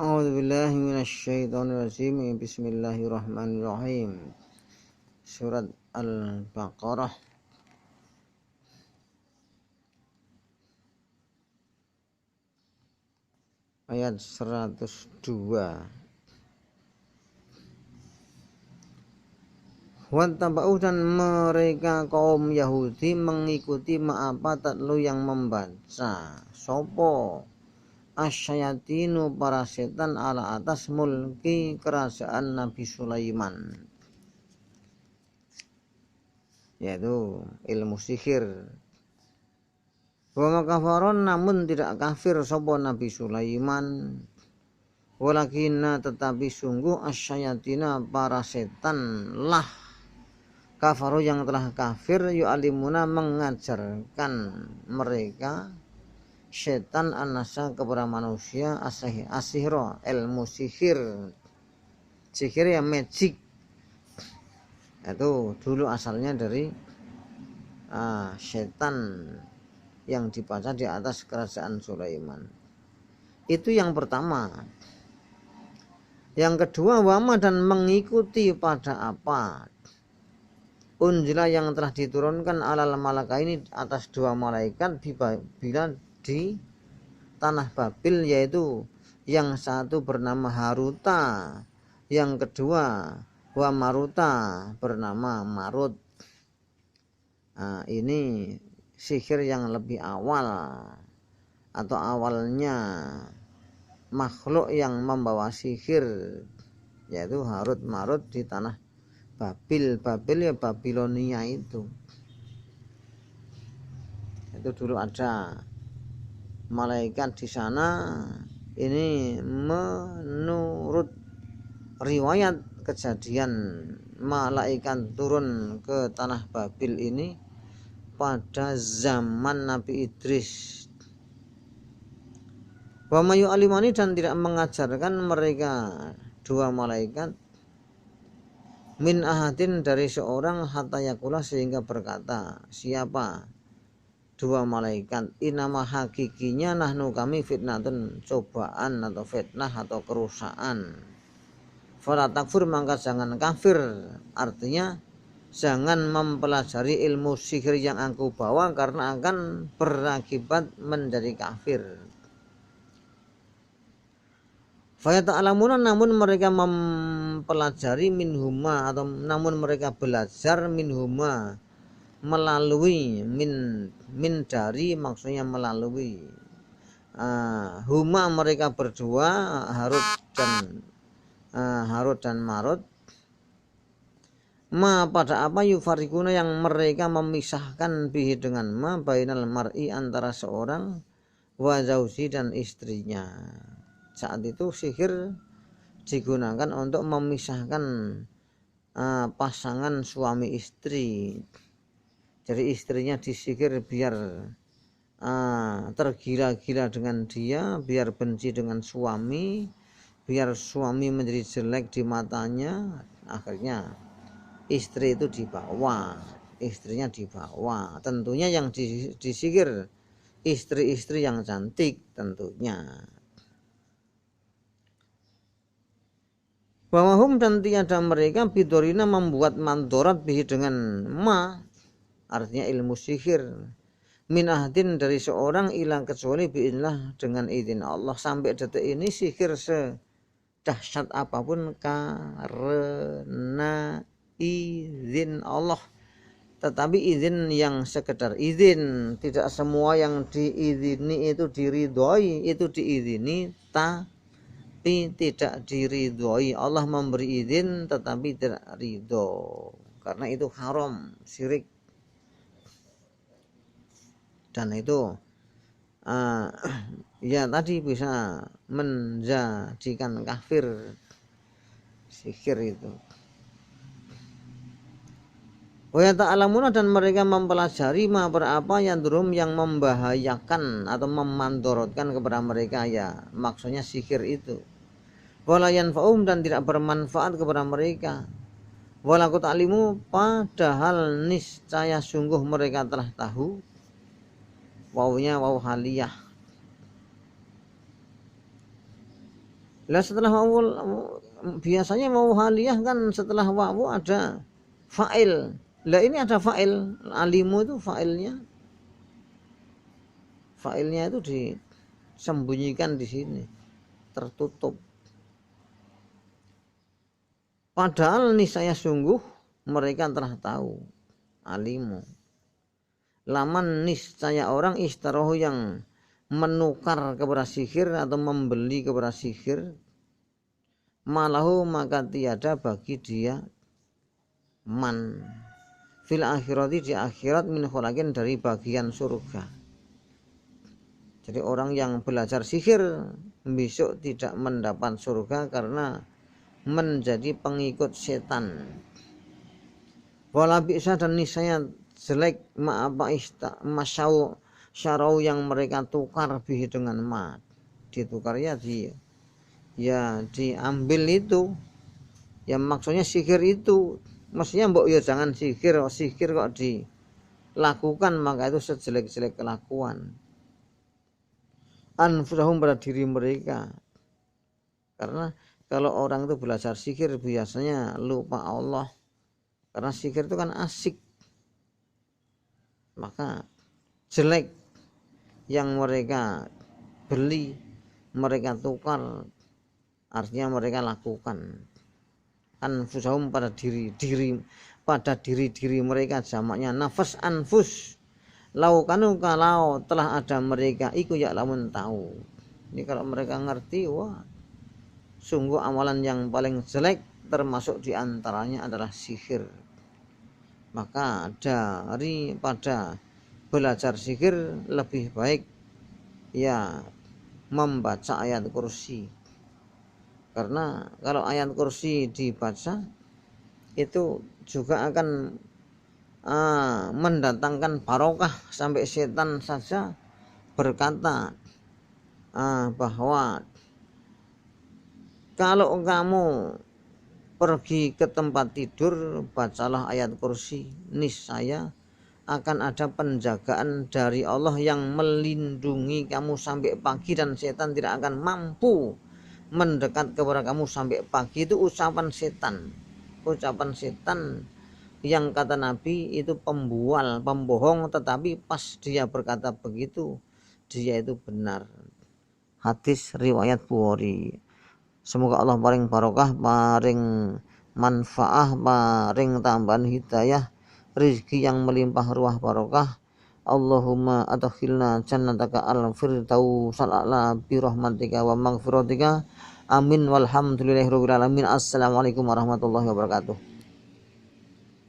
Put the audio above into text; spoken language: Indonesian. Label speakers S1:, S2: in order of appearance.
S1: A'udzubillahi minasyaitonirrajim. Bismillahirrahmanirrahim. Surat Al-Baqarah ayat 102. Wattaba'u, dan mereka kaum Yahudi mengikuti apa tatlu yang membaca sopo asyayatinu, para setan, ala atas mulki kerajaan Nabi Sulaiman, yaitu ilmu sihir. Wa makafaron, namun tidak kafir sopo Nabi Sulaiman, walakinna, tetapi sungguh asyayatina, para setan lah kafaru, yang telah kafir, yu'alimuna, mengajarkan mereka setan anasa, kepada manusia, asihro, ilmu sihir. Sihir ya magic, itu dulu asalnya dari setan yang dibaca di atas kerajaan Sulaiman. Itu yang pertama. Yang kedua, wama, dan mengikuti pada apa unjila, yang telah diturunkan alal malaka, ini atas dua malaikat, bila di tanah Babil, yaitu yang satu bernama Haruta, yang kedua wa Maruta, bernama Marut. Ini sihir yang lebih awal atau awalnya makhluk yang membawa sihir, yaitu Harut Marut di tanah Babil. Babil ya Babilonia itu dulu ada malaikat di sana. Ini menurut riwayat kejadian, malaikat turun ke tanah Babil ini pada zaman Nabi Idris. Wa mayu alimani, dan tidak mengajarkan mereka dua malaikat min ahadin, dari seorang, hatta yakula, sehingga berkata. Siapa dua malaikat? Inama, hakikinya, nahnu, kami, fitnatun, cobaan atau fitnah atau kerusakan. Fala takfur, maka jangan kafir. Artinya jangan mempelajari ilmu sihir yang aku bawa, karena akan berakibat menjadi kafir. Faya ta'lamuna, namun mereka mempelajari, minhuma, atau namun mereka belajar, minhuma, melalui, min dari, maksudnya melalui, huma, mereka berdua, Harut dan Marut, ma, pada apa, yufarikuna, yang mereka memisahkan, bihi, dengan ma, bainal mar'i, antara seorang, wa zauji, dan istrinya. Saat itu sihir digunakan untuk memisahkan pasangan suami istri. Jadi istrinya disihir biar tergila-gila dengan dia, biar benci dengan suami, biar suami menjadi jelek di matanya. Akhirnya istri itu dibawa, istrinya dibawa. Tentunya yang disihir istri-istri yang cantik tentunya. Wahum, dan tiada mereka, bidorina, membuat mandorat, bihi, dengan ma, artinya ilmu sihir, min ahdin, dari seorang, ilang, kecuali biidznillah, dengan izin Allah. Sampai detik ini sihir sedahsyat apapun karena izin Allah, tetapi izin yang sekedar izin. Tidak semua yang diizini itu diridhoi, itu diizini tapi tidak diridhoi. Allah memberi izin tetapi tidak ridho, karena itu haram, syirik, dan itu ya tadi bisa menjadikan kafir sihir itu. Wa ta'lamuna, dan mereka mempelajari, ma, berapa, yang durum, yang membahayakan atau memandorotkan kepada mereka, ya maksudnya sihir itu. Wala yanfa'um, dan tidak bermanfaat kepada mereka. Wala ta'limu, padahal niscaya sungguh mereka telah tahu. Wawunya waw haliyah. Lah setelah wawu biasanya wawu haliyah kan setelah wawu ada fa'il. Lah ini ada fa'il, alimu itu fa'ilnya. Fa'ilnya itu disembunyikan di sini, tertutup. Padahal niscaya sungguh mereka telah tahu, alimu. Laman niscaya orang istarohu yang menukar kepada sihir atau membeli kepada sihir, malahu maka tiada bagi dia man fil akhirati di akhirat min khulaqin dari bagian surga. Jadi orang yang belajar sihir besok tidak mendapat surga karena menjadi pengikut setan. Wala bisa dan niscaya jelek ma'apa masyau syarau yang mereka tukar bih dengan mat, ditukar ya diambil itu ya, maksudnya sihir itu mestinya mbok ya jangan sihir kok dilakukan, maka itu sejelek-jelek kelakuan. Anfusahum pada diri mereka, karena kalau orang itu belajar sihir biasanya lupa Allah, karena sihir itu kan asik, maka jelek yang mereka beli, mereka tukar, artinya mereka lakukan. Anfusahum pada diri mereka, jamaknya nafas anfus. Laukanu kalau telah ada mereka iku ya lamun tahu. Ini kalau mereka ngerti, wah sungguh amalan yang paling jelek termasuk diantaranya adalah sihir. Maka daripada belajar sihir lebih baik ya membaca ayat kursi, karena kalau ayat kursi dibaca itu juga akan mendatangkan barokah, sampai setan saja berkata bahwa kalau kamu pergi ke tempat tidur bacalah ayat kursi, niscaya akan ada penjagaan dari Allah yang melindungi kamu sampai pagi dan setan tidak akan mampu mendekat kepada kamu sampai pagi. Itu ucapan setan yang kata Nabi itu pembohong, tetapi pas dia berkata begitu dia itu benar. Hadis riwayat Bukhari. Semoga Allah paring barokah, paring manfaah, paring tambahan hidayah, rizki yang melimpah ruah barokah. Allahumma adkhilna jannataka al-firdausal a'la bi rahmatika wa maghfiratika. Amin walhamdulillahirabbil alamin. Assalamualaikum warahmatullahi wabarakatuh.